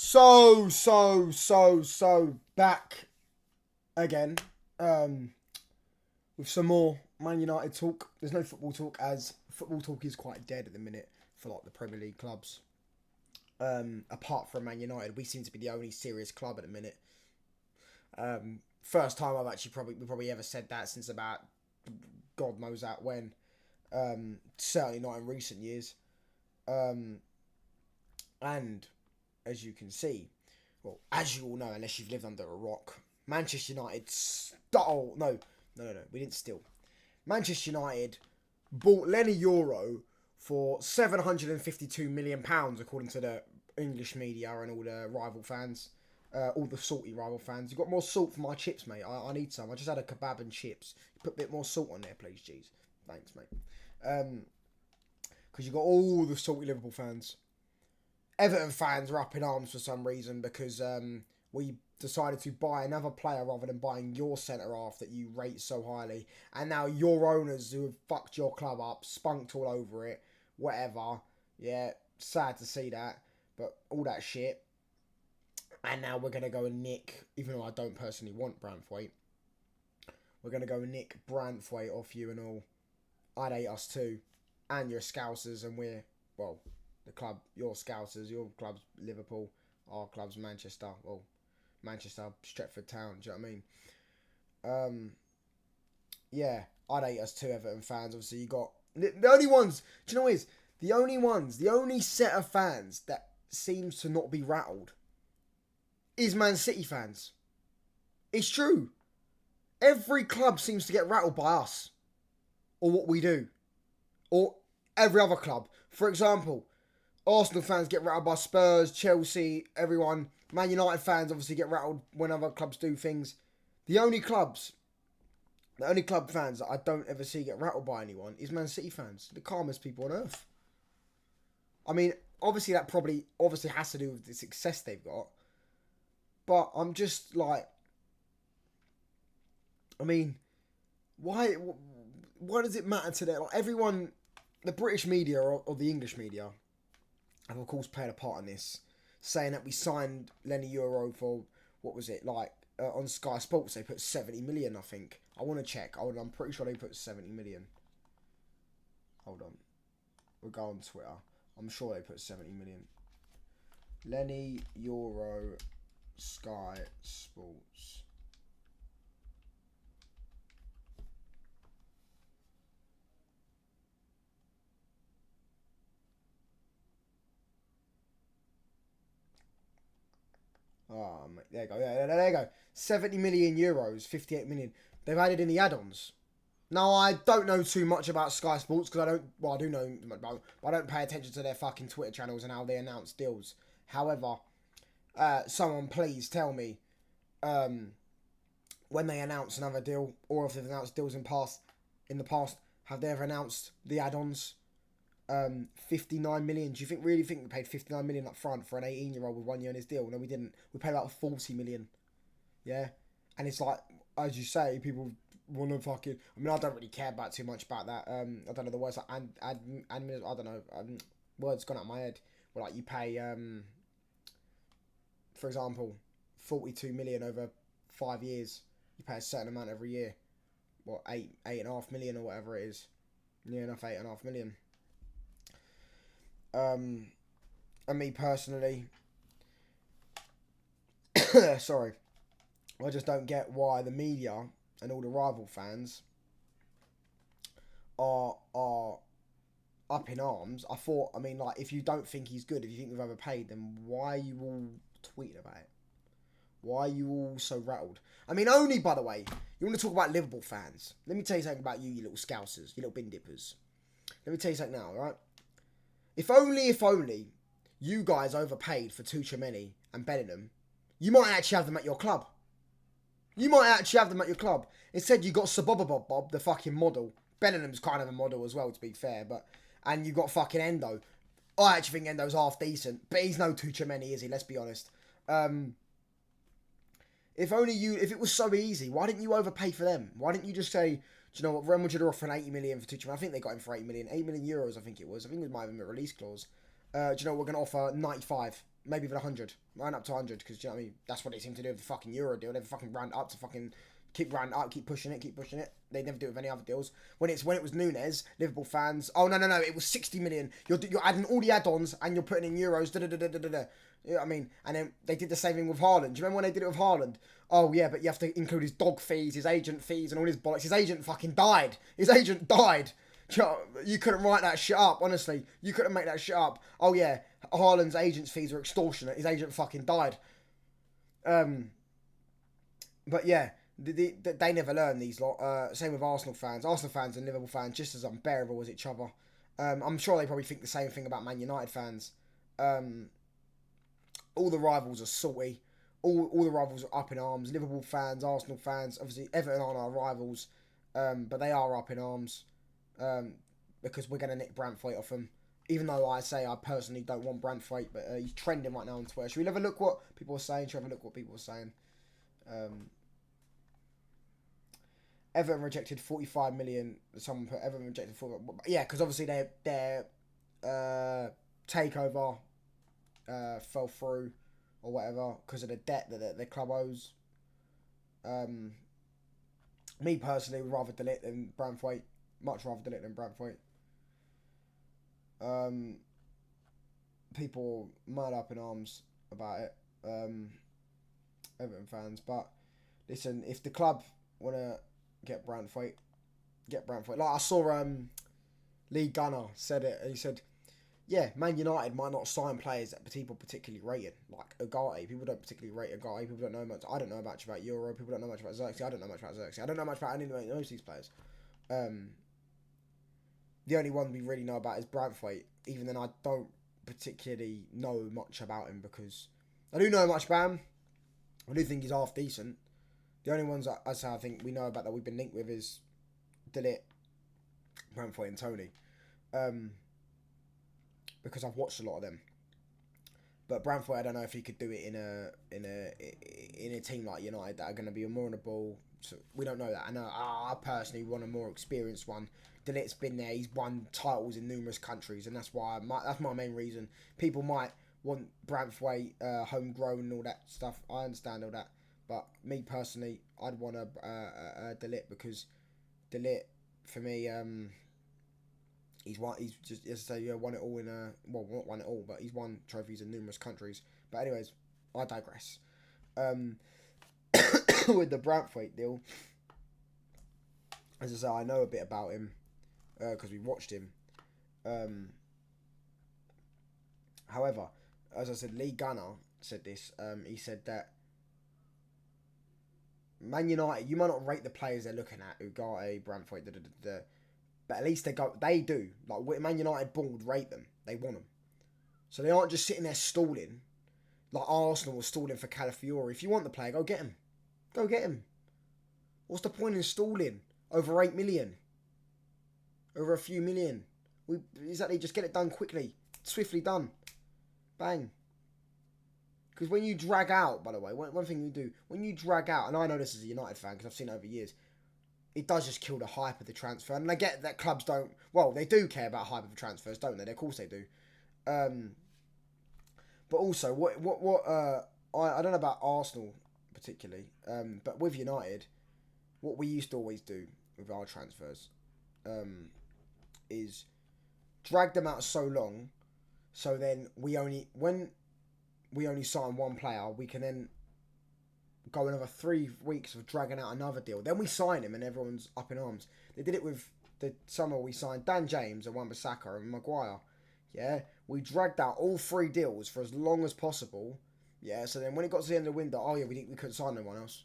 So back again with some more Man United talk. There's no football talk as football talk is quite dead at the minute for like the Premier League clubs. Apart from Man United, we seem to be the only serious club at the minute. First time I've actually probably ever said that since about God knows out when. Certainly not in recent years. And as you can see, well, as you all know, unless you've lived under a rock, Manchester United we didn't steal. Manchester United bought Lenny Euro for £752 million, according to the English media and all the rival fans, all the salty rival fans. You got more salt for my chips, mate? I need some. I just had a kebab and chips. Put a bit more salt on there, please, jeez. Thanks, mate. Because you got all the salty Liverpool fans. Everton fans are up in arms for some reason because we decided to buy another player rather than buying your centre-half that you rate so highly. And now your owners who have fucked your club up, spunked all over it, whatever. Yeah, sad to see that. But all that shit. And now we're going to go and nick, even though I don't personally want Branthwaite, we're going to go and nick Branthwaite off you and all. I'd hate us too. And you're Scousers and we're, well, the club, your Scousers, your club's Liverpool, our club's Manchester. Well, Manchester, Stretford Town, do you know what I mean? Yeah, I'd hate us too, Everton fans. Obviously, you got the only ones. Do you know what it is? The only set of fans that seems to not be rattled is Man City fans. It's true. Every club seems to get rattled by us or what we do, or every other club. For example, Arsenal fans get rattled by Spurs, Chelsea, everyone. Man United fans obviously get rattled when other clubs do things. The only club fans that I don't ever see get rattled by anyone is Man City fans. The calmest people on earth. I mean, obviously that obviously has to do with the success they've got. But I'm just like, I mean, why does it matter to them? Like everyone, the British media or the English media have of course played a part in this, saying that we signed Lenny Euro for, what was it, like, on Sky Sports they put 70 million, I think. I want to check. I'm pretty sure they put 70 million. Hold on. We'll go on Twitter. I'm sure they put 70 million. Lenny Euro, Sky Sports. Oh, mate, there you go. Yeah, there you go. 70 million euros, 58 million. They've added in the add-ons. Now, I don't know too much about Sky Sports because I do know about, but I don't pay attention to their fucking Twitter channels and how they announce deals. However, someone please tell me when they announce another deal, or if they've announced deals in the past, have they ever announced the add-ons? 59 million. Do you really think we paid 59 million up front for an 18-year-old with 1 year on his deal? No, we didn't. We paid about 40 million. Yeah, and it's like, as you say, people want to fucking. I mean, I don't really care about too much about that. I don't know the words like I don't know. Words gone out of my head. Well, like you pay for example, 42 million over 5 years. You pay a certain amount every year. What, 8.5 million or whatever it is. Near enough 8.5 million. And me personally, sorry, I just don't get why the media and all the rival fans are up in arms. I mean, like, if you don't think he's good, if you think we've overpaid, then why are you all tweeting about it? Why are you all so rattled? I mean, only, by the way, you want to talk about Liverpool fans. Let me tell you something about you little Scousers, you little bin dippers. Let me tell you something now, alright? If only you guys overpaid for Tuchemeni and Bellingham, you might actually have them at your club. Instead, you got Bob, the fucking model. Bellingham's kind of a model as well, to be fair, and you got fucking Endo. I actually think Endo's half decent, but he's no Tuchemeni, is he? Let's be honest. If it was so easy, why didn't you overpay for them? Why didn't you just say, do you know what, Real Madrid are offering 80 million for Tuchemeni? I think they got him for 80 million. 8 million euros, I think it was. I think it might have been a release clause. Do you know what, we're going to offer 95 maybe even 100. Ran up to 100, because, you know what I mean? That's what they seem to do with the fucking Euro deal. They fucking ran up to fucking... Keep running up, keep pushing it. They never do it with any other deals. When it was Nunes, Liverpool fans... Oh, no, it was 60 million. You're adding all the add-ons, and you're putting in euros, da-da-da-da-da-da. You know what I mean? And then they did the same thing with Haaland. Do you remember when they did it with Haaland? Oh, yeah, but you have to include his dog fees, his agent fees, and all his bollocks. His agent fucking died. You couldn't write that shit up, honestly. You couldn't make that shit up. Oh, yeah, Haaland's agent's fees are extortionate. His agent fucking died. But, yeah, they never learn, these lot. Same with Arsenal fans. Arsenal fans and Liverpool fans just as unbearable as each other. I'm sure they probably think the same thing about Man United fans. All the rivals are salty. All the rivals are up in arms. Liverpool fans, Arsenal fans, obviously Everton aren't our rivals, but they are up in arms because we're going to nick Branthwaite off them. Even though I say I personally don't want Branthwaite, but he's trending right now on Twitter. Should we have a look what people are saying? Everton rejected 45 million. Someone put Everton rejected 45. Yeah, because obviously their takeover fell through or whatever because of the debt that the club owes. Me personally would rather delete than Branthwaite. Much rather delete than Branthwaite. People mad up in arms about it. Everton fans, but listen, if the club wanna get Branthwaite. Like I saw Lee Gunner said it. He said, yeah, Man United might not sign players that people particularly rated, like Ugarte. People don't particularly rate Ugarte. People don't know much. I don't know much about Euro. People don't know much about Xerxes. I don't know much about Xerxes. I don't know much about any of most of these players. The only one we really know about is Branthwaite. Even then, I don't particularly know much about him because I do know much about him. I do think he's half decent. The only ones I think we know about that we've been linked with is Delete, Branthwaite, and Tony. Because I've watched a lot of them. But Branthwaite, I don't know if he could do it in a team like United that are going to be more on the ball. So we don't know that. I know I personally want a more experienced one. Delit's been there. He's won titles in numerous countries, and that's why that's my main reason. People might want Branthwaite, homegrown and all that stuff. I understand all that. But me personally, I'd want a Delete because Delete, for me, he's just, as I say, won it all well, not won it all, but he's won trophies in numerous countries. But anyways, I digress. With the Branthwaite deal, as I say, I know a bit about him because we watched him. However, as I said, Lee Gunner said this. He said that Man United, you might not rate the players they're looking at, Ugarte, Branthwaite, but at least they do. Like, Man United board rate them. They want them. So they aren't just sitting there stalling, like Arsenal was stalling for Calafiori. If you want the player, go get him. Go get him. What's the point in stalling over 8 million? Over a few million? Exactly, just get it done quickly. Swiftly done. Bang. Because when you drag out, by the way, one thing you do, when you drag out, and I know this as a United fan because I've seen it over years, it does just kill the hype of the transfer. And I get that clubs don't, well, they do care about hype of transfers, don't they? Of course they do. But also, I don't know about Arsenal particularly, but with United, what we used to always do with our transfers is drag them out so long, so then when we only sign one player, we can then go another 3 weeks of dragging out another deal. Then we sign him and everyone's up in arms. They did it with the summer we signed Dan James and Wan-Bissaka and Maguire. Yeah, we dragged out all 3 deals for as long as possible. Yeah, so then when it got to the end of the window, oh yeah, we couldn't sign no one else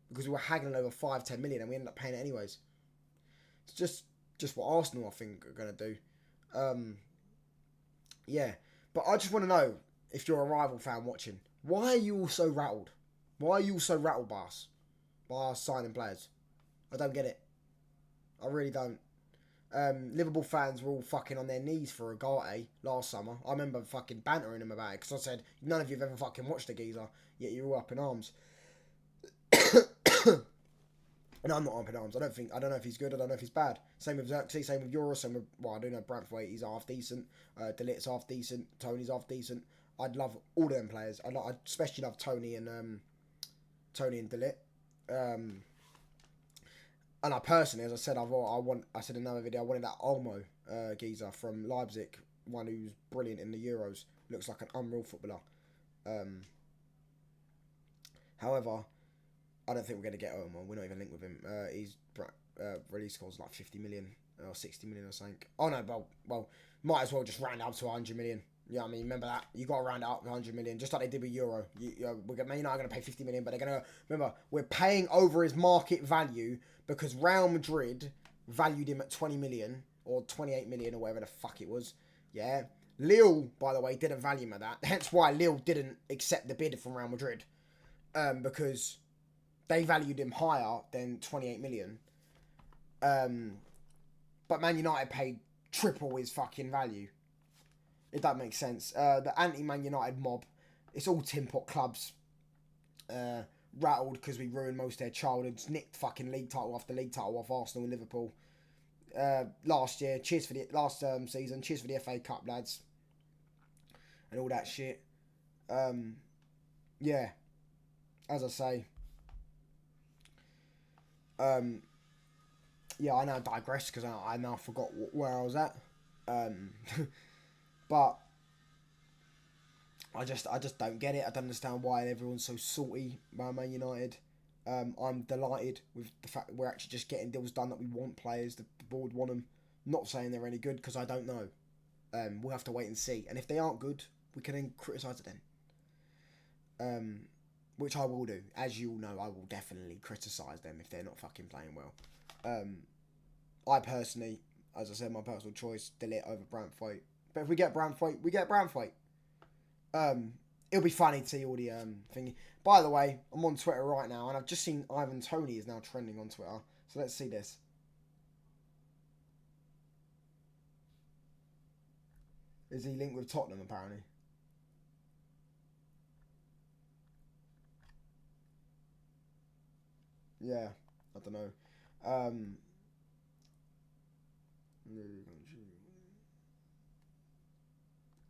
because we were haggling over 5-10 million and we ended up paying it anyways. It's just what Arsenal I think are gonna do. Yeah, but I just want to know, if you're a rival fan watching, why are you all so rattled? Why are you all so rattled by us signing players? I don't get it. I really don't. Liverpool fans were all fucking on their knees for Ugarte last summer. I remember fucking bantering them about it because I said, none of you have ever fucking watched the geezer, yet you're all up in arms. And I'm not up in arms. I don't know if he's good. I don't know if he's bad. Same with Xerxes. Same with Euro. Same with, well, I do know Branthwaite. He's half decent. Delit's half decent. Tony's half decent. I'd love all of them players. I'd especially love Tony and De Ligt. And I personally, as I said, I said in another video, I wanted that Olmo geezer from Leipzig, one who's brilliant in the Euros. Looks like an unreal footballer. However, I don't think we're going to get Olmo. We're not even linked with him. He's release scores like 50 million or 60 million or something. Oh no, well, might as well just round up to 100 million. Yeah, I mean, remember that. You got to round it up to 100 million, just like they did with Euro. Man United are going to pay 50 million, but they're going to remember we're paying over his market value because Real Madrid valued him at 20 million or 28 million or whatever the fuck it was. Yeah, Lille, by the way, didn't value him at that. Hence why Lille didn't accept the bid from Real Madrid, because they valued him higher than 28 million. But Man United paid triple his fucking value. If that makes sense. The anti-Man United mob, it's all tin pot clubs. Rattled because we ruined most of their childhoods. Nicked fucking league title after league title off Arsenal and Liverpool. Last year, cheers for the last season. Cheers for the FA Cup, lads. And all that shit. Yeah. As I say. Yeah, I now digress because I now forgot where I was at. But I just don't get it. I don't understand why everyone's so salty about Man United. I'm delighted with the fact that we're actually just getting deals done that we want players. The board want them. Not saying they're any good because I don't know. We'll have to wait and see. And if they aren't good, we can then criticise it then. Which I will do. As you all know, I will definitely criticise them if they're not fucking playing well. I personally, as I said, my personal choice, De Ligt over Branthwaite. But if we get Branthwaite, we get Branthwaite. It'll be funny to see all the thingy. By the way, I'm on Twitter right now, and I've just seen Ivan Toney is now trending on Twitter. So let's see this. Is he linked with Tottenham, apparently? Yeah, I don't know.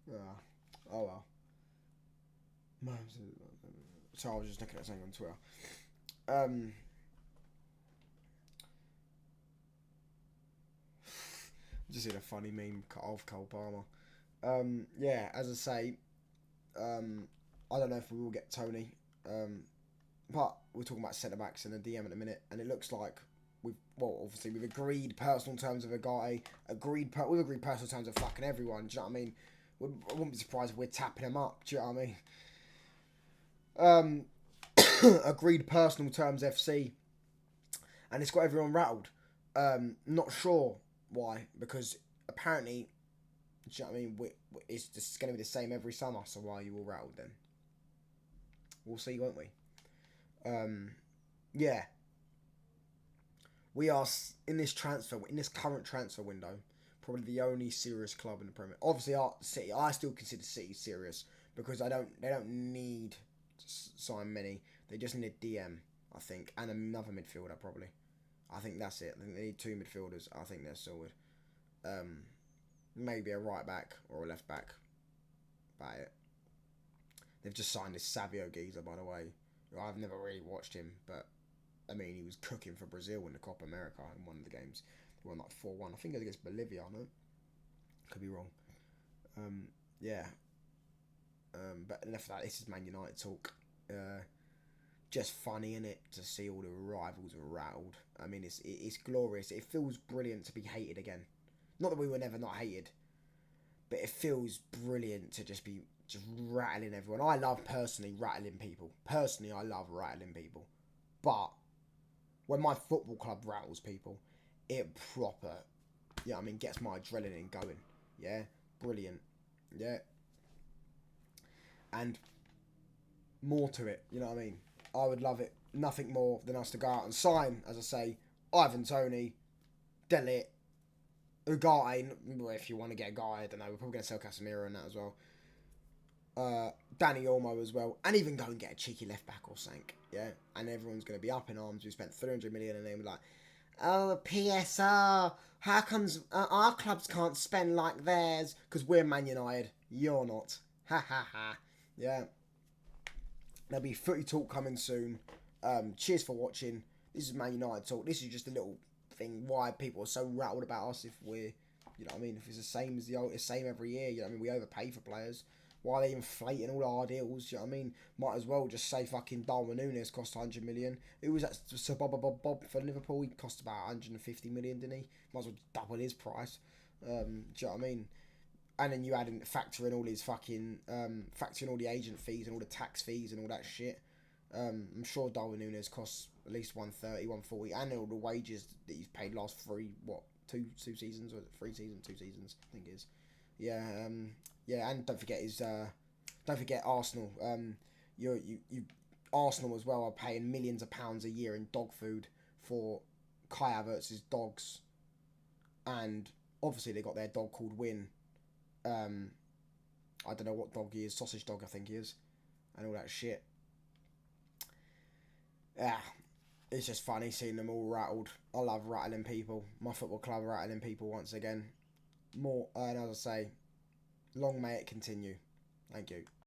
Yeah. Oh well. So I was just looking at something on Twitter. Just seen a funny meme of Cole Palmer. Yeah, as I say, I don't know if we will get Tony. But we're talking about centre backs in the DM in a minute, and it looks like obviously we've agreed personal terms of a guy, we've agreed personal terms of fucking everyone. Do you know what I mean? I wouldn't be surprised if we're tapping him up. Do you know what I mean? Agreed personal terms FC, and it's got everyone rattled. Not sure why, because apparently, do you know what I mean? It's just going to be the same every summer. So why are you all rattled then? We'll see, won't we? Yeah. We are in this current transfer window, probably the only serious club in the Premier. Obviously, City. I still consider City serious because they don't need to sign many. They just need a DM, I think, and another midfielder probably. I think that's it. I think they need 2 midfielders. I think they're sorted. Maybe a right back or a left back. About it. They've just signed this Savio geezer, by the way. I've never really watched him, but I mean, he was cooking for Brazil in the Copa America in one of the games. They won like 4-1. I think it was against Bolivia, no? Could be wrong. Yeah. But enough of that. This is Man United talk. Just funny, innit, to see all the rivals rattled. I mean, it's glorious. It feels brilliant to be hated again. Not that we were never not hated, but it feels brilliant to just be rattling everyone. I love personally rattling people. Personally, I love rattling people. But when my football club rattles people, it proper, yeah, I mean, gets my adrenaline going. Yeah, brilliant. Yeah. And more to it, you know what I mean? I would love it. Nothing more than us to go out and sign, as I say, Ivan Toney, De Ligt, Ugarte, if you want to get a guy, I don't know, we're probably going to sell Casemiro and that as well. Danny Olmo as well, and even go and get a cheeky left back or something, yeah. And everyone's going to be up in arms. We spent 300 million, and they were like, "Oh, PSR, how comes our clubs can't spend like theirs?" Because we're Man United, you're not. Ha ha ha. Yeah. There'll be footy talk coming soon. Cheers for watching. This is Man United talk. This is just a little thing why people are so rattled about us if we're, you know what I mean, if it's the same as the same every year, you know what I mean, we overpay for players. Why are they inflating all our deals? You know what I mean? Might as well just say fucking Darwin Núñez cost 100 million. Who was that? Sir Bob for Liverpool? He cost about 150 million, didn't he? Might as well double his price. Do you know what I mean? And then you add in factor in all his fucking factor in all the agent fees and all the tax fees and all that shit. I'm sure Darwin Núñez costs at least 130, 140, and all the wages that he's paid last two seasons or 3 seasons, 2 seasons, I think it is. Yeah, yeah, and don't forget Arsenal. You Arsenal as well are paying millions of pounds a year in dog food for Kai Havertz's dogs, and obviously they got their dog called Win. I don't know what dog he is, sausage dog I think he is, and all that shit. Yeah, it's just funny seeing them all rattled. I love rattling people. My football club rattling people once again. More, and as I say, long may it continue. Thank you.